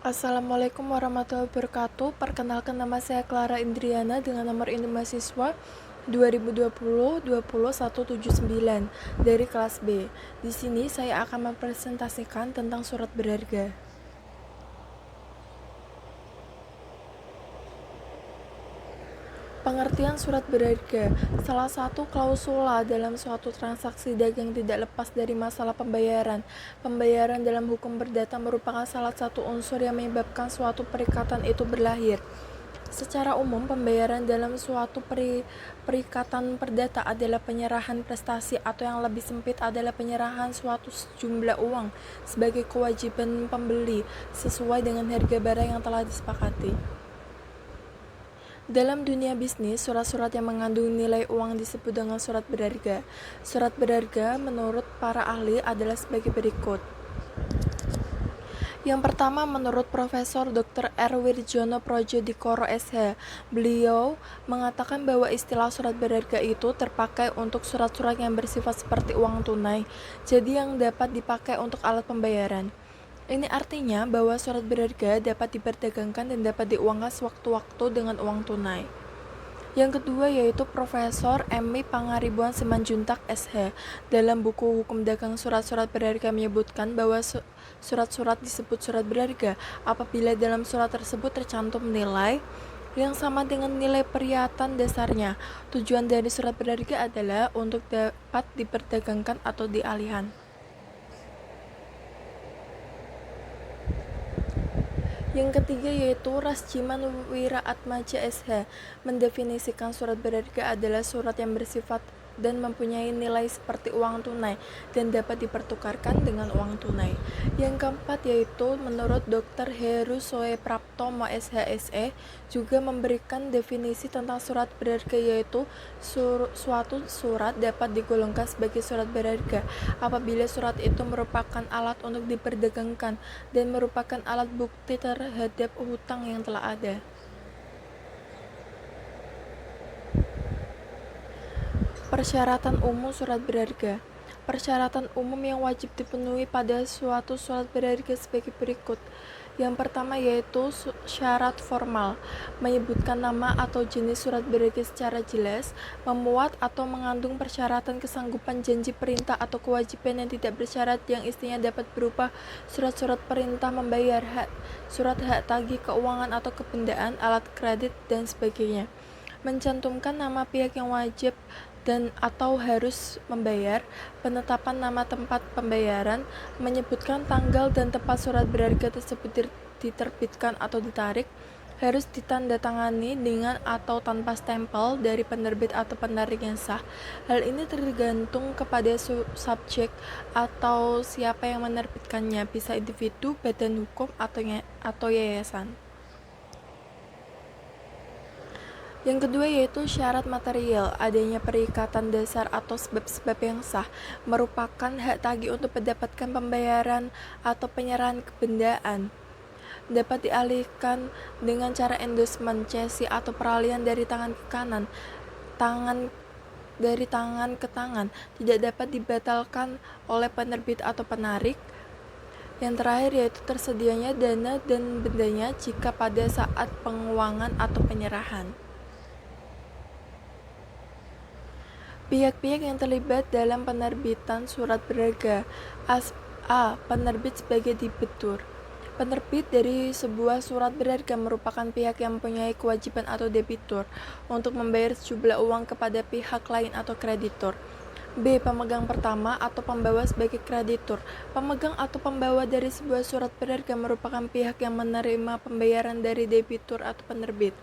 Assalamualaikum warahmatullahi wabarakatuh. Perkenalkan, nama saya Clara Indriana dengan nomor induk mahasiswa 2020-20179 dari kelas B. Di sini saya akan mempresentasikan tentang surat berharga. Pengertian surat berharga, salah satu klausula dalam suatu transaksi dagang tidak lepas dari masalah pembayaran. Pembayaran dalam hukum perdata merupakan salah satu unsur yang menyebabkan suatu perikatan itu berlahir. Secara umum, pembayaran dalam suatu perikatan perdata adalah penyerahan prestasi, atau yang lebih sempit adalah penyerahan suatu sejumlah uang sebagai kewajiban pembeli sesuai dengan harga barang yang telah disepakati. Dalam dunia bisnis, surat-surat yang mengandung nilai uang disebut dengan surat berharga. Surat berharga menurut para ahli adalah sebagai berikut. Yang pertama, menurut Profesor Dr. R. Wirjono Prodjodikoro SH, beliau mengatakan bahwa istilah surat berharga itu terpakai untuk surat-surat yang bersifat seperti uang tunai, jadi yang dapat dipakai untuk alat pembayaran. Ini artinya bahwa surat berharga dapat diperdagangkan dan dapat diuangkan sewaktu-waktu dengan uang tunai. Yang kedua yaitu Profesor M.I. Pangaribuan Simanjuntak SH, dalam buku Hukum Dagang Surat-Surat Berharga menyebutkan bahwa surat-surat disebut surat berharga apabila dalam surat tersebut tercantum nilai yang sama dengan nilai periyatan dasarnya. Tujuan dari surat berharga adalah untuk dapat diperdagangkan atau dialihkan. Yang ketiga yaitu Rasjiman Wiraatmaja SH, mendefinisikan surat berharga adalah surat yang bersifat dan mempunyai nilai seperti uang tunai dan dapat dipertukarkan dengan uang tunai. Yang keempat yaitu menurut Dr. Heru Soe Praptomo SHSE juga memberikan definisi tentang surat berharga, yaitu suatu surat dapat digolongkan sebagai surat berharga apabila surat itu merupakan alat untuk diperdagangkan dan merupakan alat bukti terhadap hutang yang telah ada. Persyaratan umum surat berharga. Persyaratan umum yang wajib dipenuhi pada suatu surat berharga sebagai berikut. Yang pertama yaitu syarat formal, menyebutkan nama atau jenis surat berharga secara jelas, memuat atau mengandung persyaratan kesanggupan janji perintah atau kewajiban yang tidak bersyarat, yang istinya dapat berupa surat-surat perintah membayar hak, surat hak tagih keuangan atau kebendaan, alat kredit, dan sebagainya. Mencantumkan nama pihak yang wajib dan atau harus membayar, penetapan nama tempat pembayaran, menyebutkan tanggal dan tempat surat berharga tersebut diterbitkan atau ditarik, harus ditandatangani dengan atau tanpa stempel dari penerbit atau penarik yang sah. Hal ini tergantung kepada subjek atau siapa yang menerbitkannya, bisa individu, badan hukum, atau yayasan. Yang kedua yaitu syarat material, adanya perikatan dasar atau sebab-sebab yang sah, merupakan hak tagih untuk mendapatkan pembayaran atau penyerahan kebendaan. Dapat dialihkan dengan cara endorsement, cesi, atau peralihan dari tangan ke kanan, dari tangan ke tangan, tidak dapat dibatalkan oleh penerbit atau penarik. Yang terakhir yaitu tersedianya dana dan bendanya jika pada saat penguangan atau penyerahan. Pihak-pihak yang terlibat dalam penerbitan surat berharga. A. Penerbit sebagai debitur. Penerbit dari sebuah surat berharga merupakan pihak yang mempunyai kewajiban atau debitur untuk membayar sejumlah uang kepada pihak lain atau kreditur. B. Pemegang pertama atau pembawa sebagai kreditur. Pemegang atau pembawa dari sebuah surat berharga merupakan pihak yang menerima pembayaran dari debitur atau penerbit.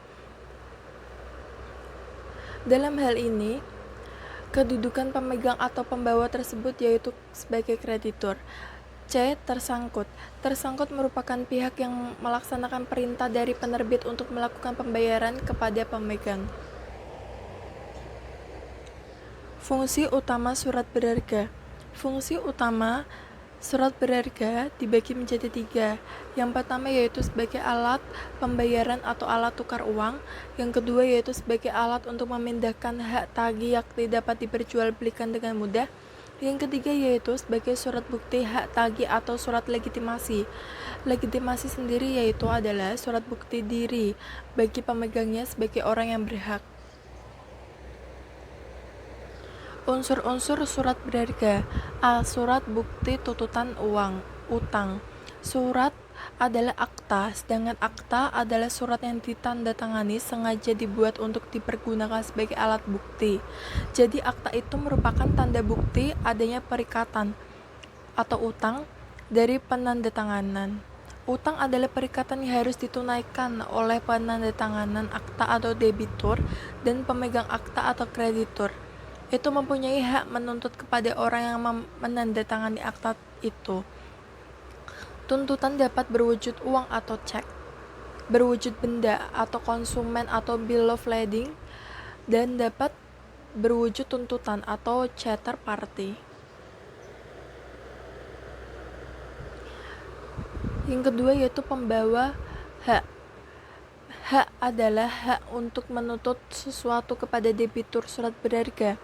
Dalam hal ini, kedudukan pemegang atau pembawa tersebut yaitu sebagai kreditur. C. Tersangkut. Tersangkut merupakan pihak yang melaksanakan perintah dari penerbit untuk melakukan pembayaran kepada pemegang. Fungsi utama surat berharga. Fungsi utama surat berharga dibagi menjadi 3. Yang pertama yaitu sebagai alat pembayaran atau alat tukar uang. Yang kedua yaitu sebagai alat untuk memindahkan hak tagih yang dapat diperjualbelikan dengan mudah. Yang ketiga yaitu sebagai surat bukti hak tagih atau surat legitimasi. Legitimasi sendiri yaitu adalah surat bukti diri bagi pemegangnya sebagai orang yang berhak. Unsur-unsur surat berharga. A. Surat bukti tuntutan utang. Surat adalah akta, sedangkan akta adalah surat yang ditandatangani sengaja dibuat untuk dipergunakan sebagai alat bukti. Jadi akta itu merupakan tanda bukti adanya perikatan atau utang dari penandatanganan. Utang adalah perikatan yang harus ditunaikan oleh penandatanganan akta atau debitur dan pemegang akta atau kreditur. Itu mempunyai hak menuntut kepada orang yang menandatangani akta itu. Tuntutan dapat berwujud uang atau cek, berwujud benda atau konsumen atau bill of lading, dan dapat berwujud tuntutan atau charter party. Yang kedua yaitu pembawa hak. Hak adalah hak untuk menuntut sesuatu kepada debitur surat berharga,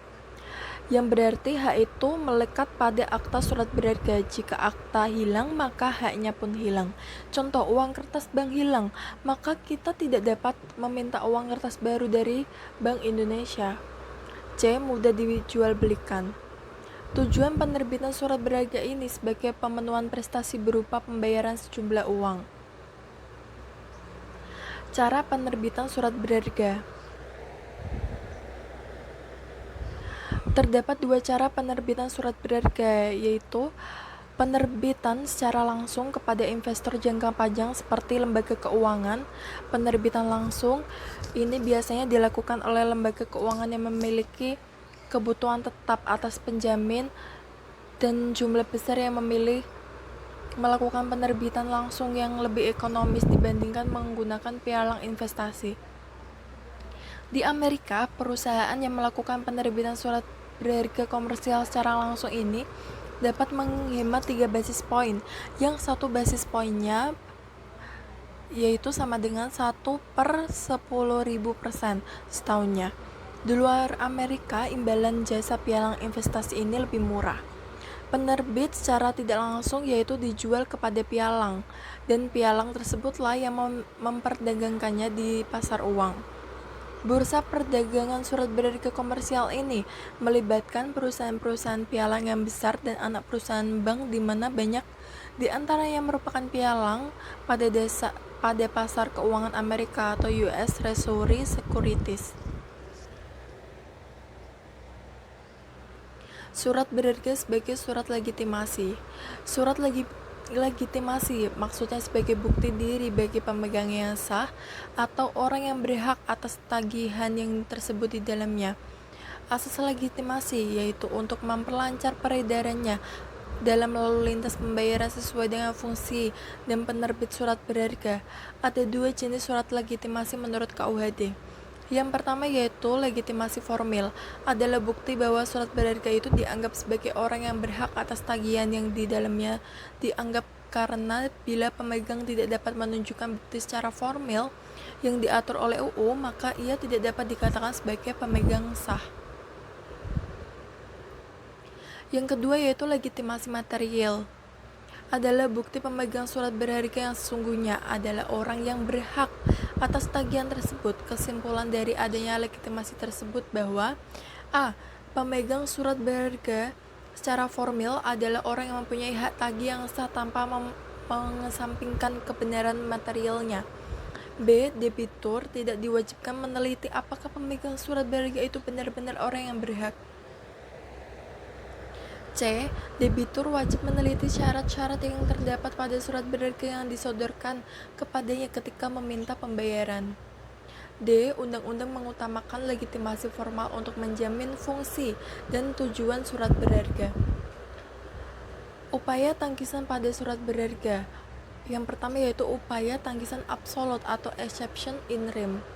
yang berarti hak itu melekat pada akta surat berharga. Jika akta hilang, maka haknya pun hilang. Contoh, uang kertas bank hilang, maka kita tidak dapat meminta uang kertas baru dari Bank Indonesia. C. Mudah dijual belikan. Tujuan penerbitan surat berharga ini sebagai pemenuhan prestasi berupa pembayaran sejumlah uang. Cara penerbitan surat berharga. Terdapat dua cara penerbitan surat berharga, yaitu penerbitan secara langsung kepada investor jangka panjang seperti lembaga keuangan. Penerbitan langsung ini biasanya dilakukan oleh lembaga keuangan yang memiliki kebutuhan tetap atas penjamin dan jumlah besar yang memilih melakukan penerbitan langsung yang lebih ekonomis dibandingkan menggunakan pialang investasi. Di Amerika, perusahaan yang melakukan penerbitan surat berharga komersial secara langsung ini dapat menghemat 3 basis poin, yang 1 basis poinnya yaitu sama dengan 1/10.000% setahunnya. Di luar Amerika, imbalan jasa pialang investasi ini lebih murah. Penerbit secara tidak langsung yaitu dijual kepada pialang, dan pialang tersebutlah yang memperdagangkannya di pasar uang. Bursa perdagangan surat berharga komersial ini melibatkan perusahaan-perusahaan pialang yang besar dan anak perusahaan bank, di mana banyak di antara yang merupakan pialang pada pasar keuangan Amerika atau US Treasury Securities. Surat berharga sebagai surat legitimasi. Surat legitimasi maksudnya sebagai bukti diri bagi pemegang yang sah atau orang yang berhak atas tagihan yang tersebut di dalamnya. Asas legitimasi yaitu untuk memperlancar peredarannya dalam lalu lintas pembayaran sesuai dengan fungsi dan penerbit surat berharga. Ada 2 jenis surat legitimasi menurut KUHD. Yang pertama yaitu legitimasi formil, adalah bukti bahwa surat berharga itu dianggap sebagai orang yang berhak atas tagihan yang di dalamnya dianggap, karena bila pemegang tidak dapat menunjukkan bukti secara formil yang diatur oleh UU, maka ia tidak dapat dikatakan sebagai pemegang sah. Yang kedua yaitu legitimasi material, adalah bukti pemegang surat berharga yang sesungguhnya adalah orang yang berhak atas tagihan tersebut. Kesimpulan dari adanya legitimasi tersebut bahwa A. Pemegang surat berharga secara formil adalah orang yang mempunyai hak tagih yang sah tanpa mengesampingkan kebenaran materialnya. B. Debitur tidak diwajibkan meneliti apakah pemegang surat berharga itu benar-benar orang yang berhak. C. Debitur wajib meneliti syarat-syarat yang terdapat pada surat berharga yang disodorkan kepadanya ketika meminta pembayaran. D. Undang-undang mengutamakan legitimasi formal untuk menjamin fungsi dan tujuan surat berharga. Upaya tangkisan pada surat berharga. Yang pertama yaitu upaya tangkisan absolut atau exception in rem.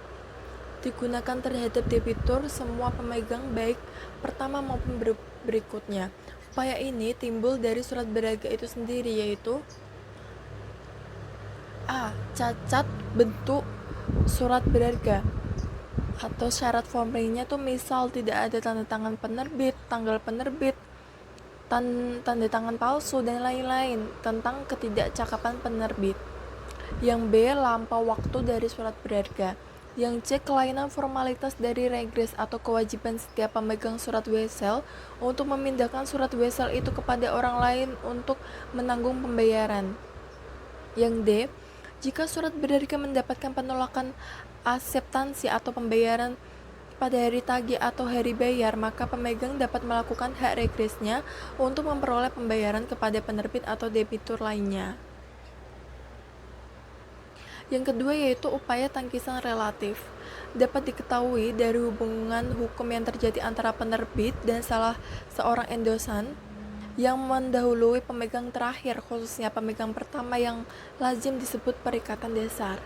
Digunakan terhadap debitur semua pemegang baik pertama maupun berikutnya. Upaya ini timbul dari surat berharga itu sendiri, yaitu A. Cacat bentuk surat berharga atau syarat formilnya tuh misal tidak ada tanda tangan penerbit, tanggal penerbit, tanda tangan palsu, dan lain-lain tentang ketidakcakapan penerbit. Yang B. Lampau waktu dari surat berharga. Yang C. Kelainan formalitas dari regres atau kewajiban setiap pemegang surat wesel untuk memindahkan surat wesel itu kepada orang lain untuk menanggung pembayaran. Yang D. Jika surat berharga mendapatkan penolakan aseptansi atau pembayaran pada hari tagih atau hari bayar, maka pemegang dapat melakukan hak regresnya untuk memperoleh pembayaran kepada penerbit atau debitur lainnya. Yang kedua yaitu upaya tangkisan relatif. Dapat diketahui dari hubungan hukum yang terjadi antara penerbit dan salah seorang endosan yang mendahului pemegang terakhir, khususnya pemegang pertama yang lazim disebut perikatan dasar.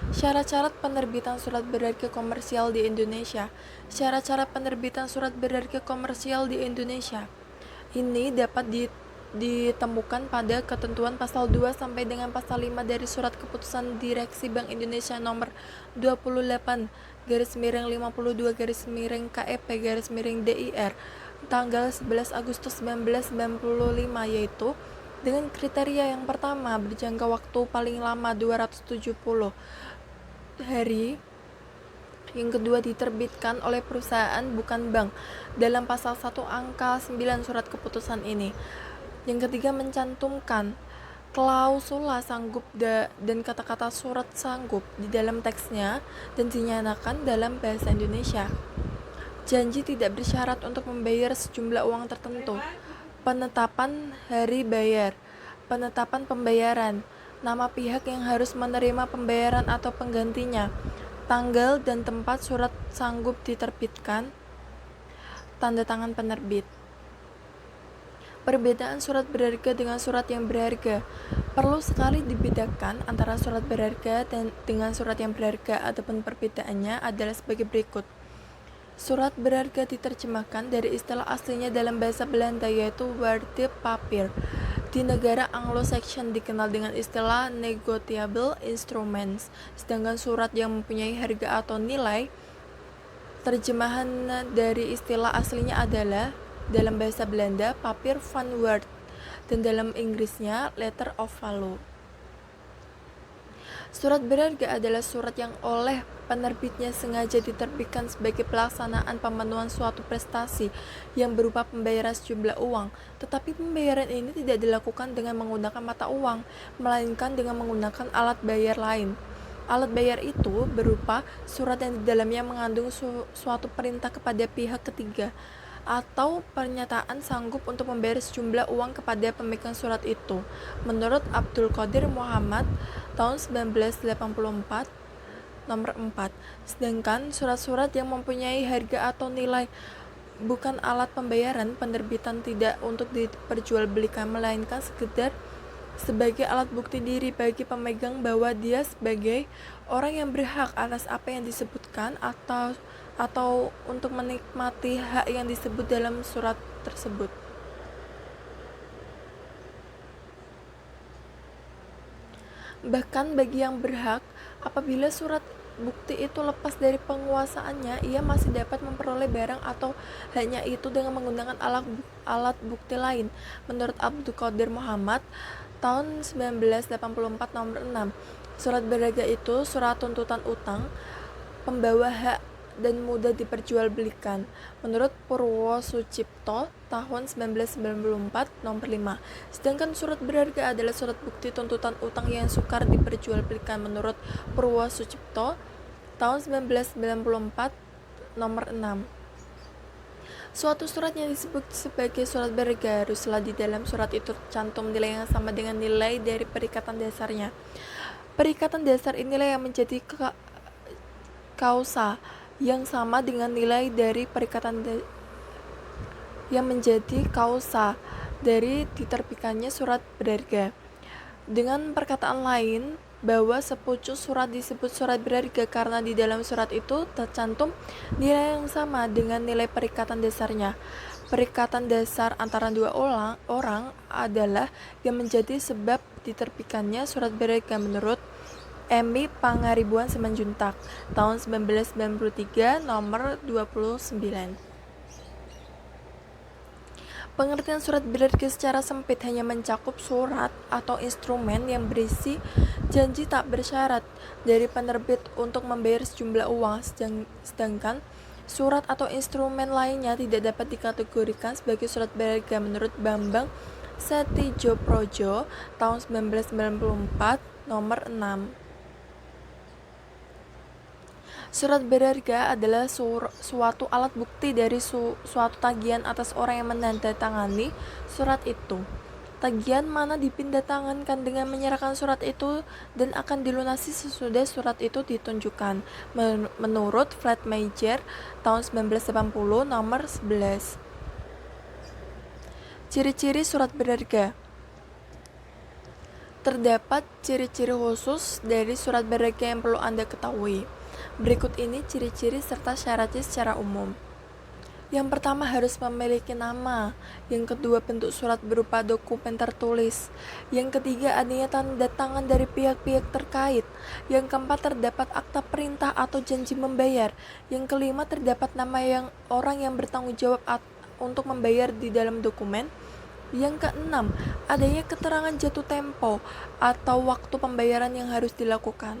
Syarat-syarat penerbitan surat berharga komersial di Indonesia. Syarat-syarat penerbitan surat berharga komersial di Indonesia ini dapat ditemukan pada ketentuan pasal 2 sampai dengan pasal 5 dari Surat Keputusan Direksi Bank Indonesia nomor 28/52/KEP/DIR tanggal 11 Agustus 1995, yaitu dengan kriteria yang pertama, berjangka waktu paling lama 270 hari. Yang kedua, diterbitkan oleh perusahaan bukan bank dalam pasal 1 angka 9 surat keputusan ini. Yang ketiga, mencantumkan klausula sanggup dan kata-kata surat sanggup di dalam teksnya dan dinyatakan dalam bahasa Indonesia. Janji tidak bersyarat untuk membayar sejumlah uang tertentu. Penetapan hari bayar, penetapan pembayaran, nama pihak yang harus menerima pembayaran atau penggantinya, tanggal dan tempat surat sanggup diterbitkan, tanda tangan penerbit. Perbedaan surat berharga dengan surat yang berharga. Perlu sekali dibedakan antara surat berharga dan dengan surat yang berharga, adapun perbedaannya adalah sebagai berikut. Surat berharga diterjemahkan dari istilah aslinya dalam bahasa Belanda, yaitu waardepapier. Di negara Anglo-Saxon dikenal dengan istilah negotiable instruments, sedangkan surat yang mempunyai harga atau nilai, terjemahan dari istilah aslinya adalah dalam bahasa Belanda papier van waarde dan dalam Inggrisnya letter of value. Surat berharga adalah surat yang oleh penerbitnya sengaja diterbitkan sebagai pelaksanaan pemenuhan suatu prestasi yang berupa pembayaran sejumlah uang, tetapi pembayaran ini tidak dilakukan dengan menggunakan mata uang, melainkan dengan menggunakan alat bayar lain. Alat bayar itu berupa surat yang di dalamnya mengandung suatu perintah kepada pihak ketiga atau pernyataan sanggup untuk membayar sejumlah uang kepada pemegang surat itu. Menurut Abdul Qadir Muhammad tahun 1984 nomor 4. Sedangkan surat-surat yang mempunyai harga atau nilai bukan alat pembayaran penerbitan tidak untuk diperjualbelikan, melainkan sekedar sebagai alat bukti diri bagi pemegang bahwa dia sebagai orang yang berhak atas apa yang disebutkan atau untuk menikmati hak yang disebut dalam surat tersebut. Bahkan bagi yang berhak, apabila surat bukti itu lepas dari penguasaannya, ia masih dapat memperoleh barang atau haknya itu dengan menggunakan alat bukti lain. Menurut Abdul Qadir Muhammad tahun 1984 nomor 6, surat berharga itu surat tuntutan utang, pembawa hak dan mudah diperjualbelikan. Menurut Purwo Sucipto tahun 1994 nomor 5. Sedangkan surat berharga adalah surat bukti tuntutan utang yang sukar diperjualbelikan. Menurut Purwo Sucipto tahun 1994 nomor 6. Suatu surat yang disebut sebagai surat berharga haruslah di dalam surat itu tercantum nilai yang sama dengan nilai dari perikatan dasarnya. Perikatan dasar inilah yang menjadi kausa yang sama dengan nilai dari perikatan yang menjadi kausa dari diterbitkannya surat berharga. Dengan perkataan lain, bahwa sepucuk surat disebut surat berharga karena di dalam surat itu tercantum nilai yang sama dengan nilai perikatan dasarnya. Perikatan dasar antara dua orang adalah yang menjadi sebab diterbitkannya surat berharga menurut Emi Pangaribuan Simanjuntak tahun 1993 nomor 29. Pengertian surat berharga secara sempit hanya mencakup surat atau instrumen yang berisi janji tak bersyarat dari penerbit untuk membayar sejumlah uang, sedangkan surat atau instrumen lainnya tidak dapat dikategorikan sebagai surat berharga menurut Bambang Setijoprodjo tahun 1994 nomor 6. Surat berharga adalah suatu alat bukti dari suatu tagihan atas orang yang menandatangani surat itu. Tagihan mana dipindahtangankan dengan menyerahkan surat itu dan akan dilunasi sesudah surat itu ditunjukkan. Menurut Flatmajer tahun 1980 nomor 11. Ciri-ciri surat berharga. Terdapat ciri-ciri khusus dari surat berharga yang perlu Anda ketahui. Berikut ini ciri-ciri serta syaratnya secara umum. Yang pertama, harus memiliki nama. Yang kedua, bentuk surat berupa dokumen tertulis. Yang ketiga, adanya tanda tangan dari pihak-pihak terkait. Yang keempat, terdapat akta perintah atau janji membayar. Yang kelima, terdapat nama orang yang bertanggung jawab untuk membayar di dalam dokumen. Yang keenam, adanya keterangan jatuh tempo atau waktu pembayaran yang harus dilakukan.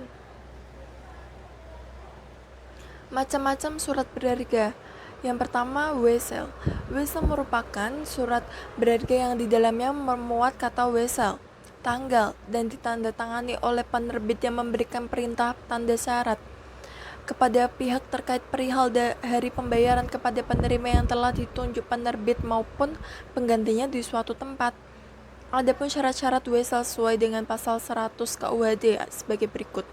Macam-macam surat berharga. Yang pertama, wesel. Wesel merupakan surat berharga yang di dalamnya memuat kata wesel, tanggal, dan ditandatangani oleh penerbit yang memberikan perintah tanda syarat kepada pihak terkait perihal hari pembayaran kepada penerima yang telah ditunjuk penerbit maupun penggantinya di suatu tempat. Adapun syarat-syarat wesel sesuai dengan pasal 100 KUHD sebagai berikut.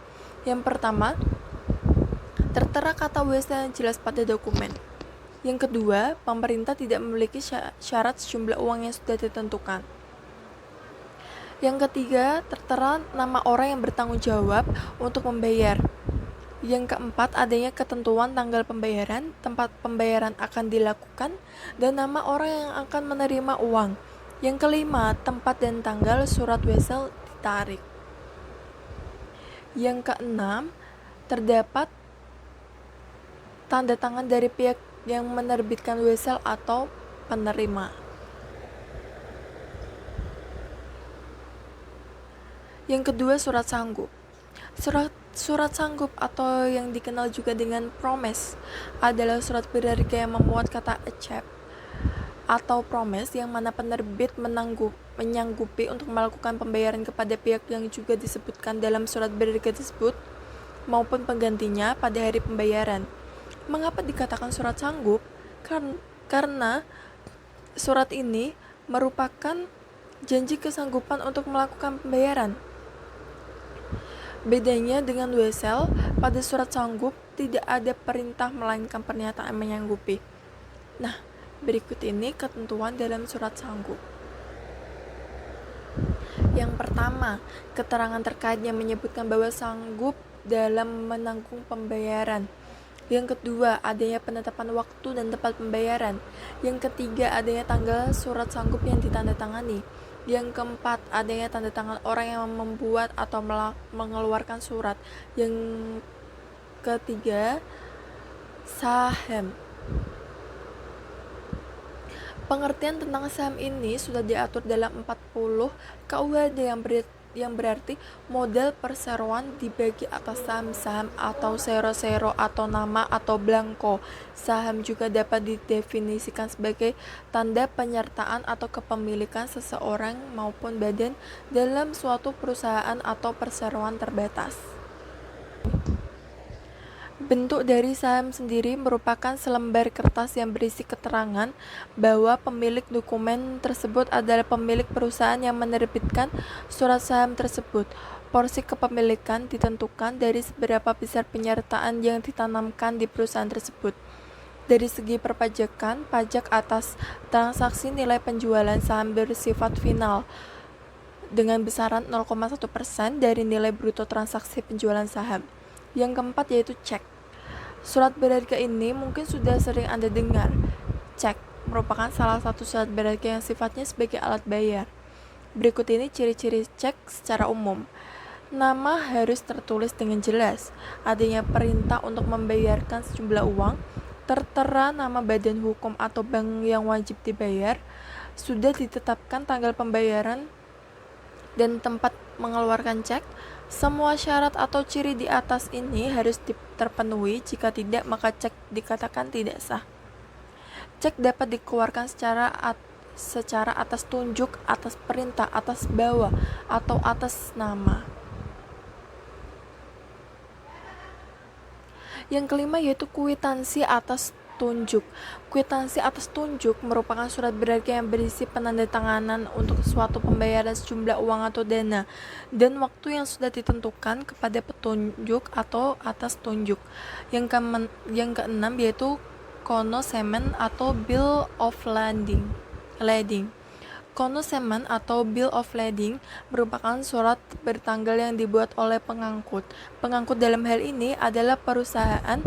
Yang pertama, tertera kata wesel yang jelas pada dokumen. Yang kedua, pemerintah tidak memiliki syarat sejumlah uang yang sudah ditentukan. Yang ketiga, tertera nama orang yang bertanggung jawab untuk membayar. Yang keempat, adanya ketentuan tanggal pembayaran, tempat pembayaran akan dilakukan, dan nama orang yang akan menerima uang. Yang kelima, tempat dan tanggal surat wesel ditarik. Yang keenam, terdapat tanda tangan dari pihak yang menerbitkan wesel atau penerima. Yang kedua, surat sanggup. Surat sanggup atau yang dikenal juga dengan promise adalah surat berharga yang memuat kata accept atau promise yang mana penerbit menyanggupi untuk melakukan pembayaran kepada pihak yang juga disebutkan dalam surat berharga tersebut maupun penggantinya pada hari pembayaran. Mengapa dikatakan surat sanggup? Karena surat ini merupakan janji kesanggupan untuk melakukan pembayaran. Bedanya dengan wesel, pada surat sanggup tidak ada perintah melainkan pernyataan menyanggupi. Nah, berikut ini ketentuan dalam surat sanggup. Yang pertama, keterangan terkait yang menyebutkan bahwa sanggup dalam menanggung pembayaran. Yang kedua, adanya penetapan waktu dan tempat pembayaran. Yang ketiga, adanya tanggal surat sanggup yang ditandatangani. Yang keempat, adanya tanda tangan orang yang membuat atau mengeluarkan surat. Yang ketiga, saham. Pengertian tentang saham ini sudah diatur dalam 40 KUHD yang berarti model perseroan dibagi atas saham-saham atau sero-sero atau nama atau blanko. Saham juga dapat didefinisikan sebagai tanda penyertaan atau kepemilikan seseorang maupun badan dalam suatu perusahaan atau perseroan terbatas. Bentuk dari saham sendiri merupakan selembar kertas yang berisi keterangan bahwa pemilik dokumen tersebut adalah pemilik perusahaan yang menerbitkan surat saham tersebut. Porsi kepemilikan ditentukan dari seberapa besar penyertaan yang ditanamkan di perusahaan tersebut. Dari segi perpajakan, pajak atas transaksi nilai penjualan saham bersifat final dengan besaran 0,1% dari nilai bruto transaksi penjualan saham. Yang keempat yaitu cek. Surat berharga ini mungkin sudah sering Anda dengar. Cek merupakan salah satu surat berharga yang sifatnya sebagai alat bayar. Berikut ini ciri-ciri cek secara umum. Nama harus tertulis dengan jelas. Adanya perintah untuk membayarkan sejumlah uang. Tertera nama badan hukum atau bank yang wajib dibayar. Sudah ditetapkan tanggal pembayaran dan tempat mengeluarkan cek. Semua syarat atau ciri di atas ini harus terpenuhi. Jika tidak, maka cek dikatakan tidak sah. Cek dapat dikeluarkan secara atas tunjuk, atas perintah, atas bawah, atau atas nama. Yang kelima yaitu kwitansi atas tunjuk. Kwitansi atas tunjuk merupakan surat berharga yang berisi penandatanganan untuk suatu pembayaran sejumlah uang atau dana dan waktu yang sudah ditentukan kepada petunjuk atau atas tunjuk. Yang keenam yaitu konosemen atau bill of lading. Konosemen atau bill of lading merupakan surat bertanggal yang dibuat oleh pengangkut. Pengangkut dalam hal ini adalah perusahaan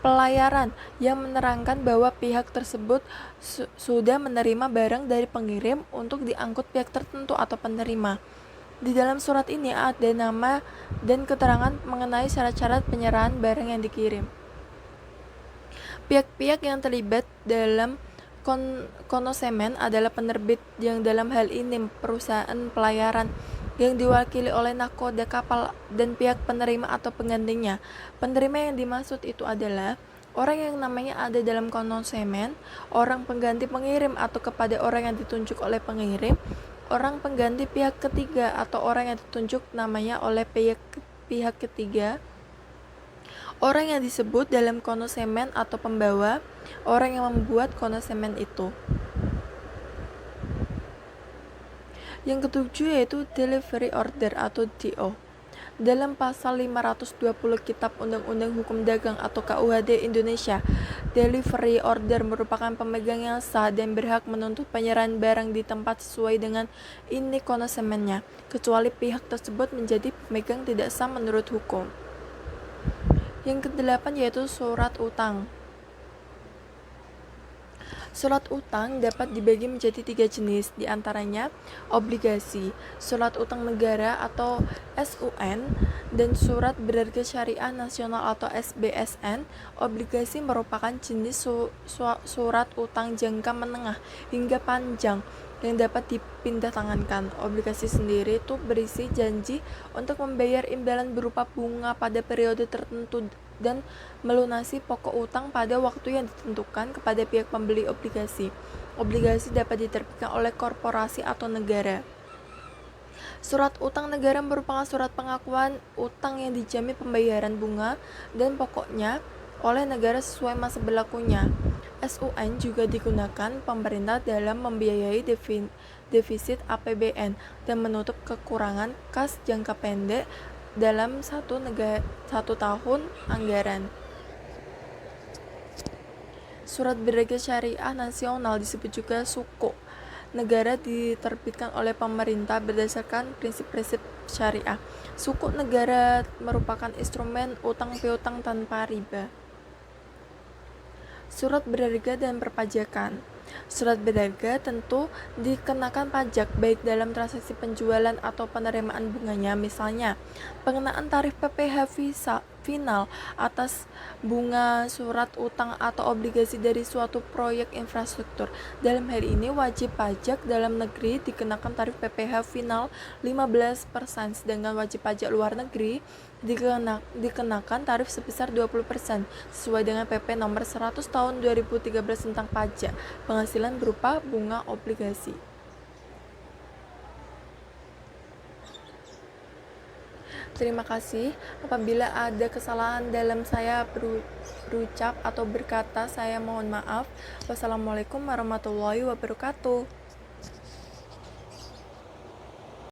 pelayaran yang menerangkan bahwa pihak tersebut sudah menerima barang dari pengirim untuk diangkut pihak tertentu atau penerima. Di dalam surat ini ada nama dan keterangan mengenai syarat-syarat penyerahan barang yang dikirim. Pihak-pihak yang terlibat dalam konosemen adalah penerbit, yang dalam hal ini perusahaan pelayaran yang diwakili oleh nahkoda kapal, dan pihak penerima atau penggantinya. Penerima yang dimaksud itu adalah orang yang namanya ada dalam konosemen, orang pengganti pengirim atau kepada orang yang ditunjuk oleh pengirim, orang pengganti pihak ketiga atau orang yang ditunjuk namanya oleh pihak ketiga, orang yang disebut dalam konosemen atau pembawa, orang yang membuat konosemen itu. Yang ketujuh yaitu delivery order atau DO. Dalam pasal 520 Kitab Undang-Undang Hukum Dagang atau KUHD Indonesia, delivery order merupakan pemegang yang sah dan berhak menuntut penyerahan barang di tempat sesuai dengan ini konosemennya, kecuali pihak tersebut menjadi pemegang tidak sah menurut hukum. Yang kedelapan yaitu surat utang. Surat utang dapat dibagi menjadi 3 jenis, diantaranya obligasi, surat utang negara atau SUN, dan surat berharga syariah nasional atau SBSN. Obligasi merupakan jenis surat utang jangka menengah hingga panjang yang dapat dipindah tangankan. Obligasi sendiri itu berisi janji untuk membayar imbalan berupa bunga pada periode tertentu dan melunasi pokok utang pada waktu yang ditentukan kepada pihak pembeli obligasi. Obligasi dapat diterbitkan oleh korporasi atau negara. Surat utang negara merupakan surat pengakuan utang yang dijamin pembayaran bunga dan pokoknya oleh negara sesuai masa berlakunya. SUN juga digunakan pemerintah dalam membiayai defisit APBN dan menutup kekurangan kas jangka pendek dalam satu tahun anggaran. Surat berharga syariah nasional disebut juga SUKO. Negara diterbitkan oleh pemerintah berdasarkan prinsip-prinsip syariah. SUKO negara merupakan instrumen utang piutang tanpa riba. Surat berharga dan perpajakan. Surat berharga tentu dikenakan pajak baik dalam transaksi penjualan atau penerimaan bunganya. Misalnya, pengenaan tarif PPh final atas bunga surat utang atau obligasi dari suatu proyek infrastruktur. Dalam hal ini, wajib pajak dalam negeri dikenakan tarif PPh final 15%, sedangkan wajib pajak luar negeri dikenakan tarif sebesar 20% sesuai dengan PP nomor 100 tahun 2013 tentang pajak penghasilan berupa bunga obligasi. Terima kasih. Apabila ada kesalahan dalam saya berucap atau berkata, saya mohon maaf. Wassalamualaikum warahmatullahi wabarakatuh.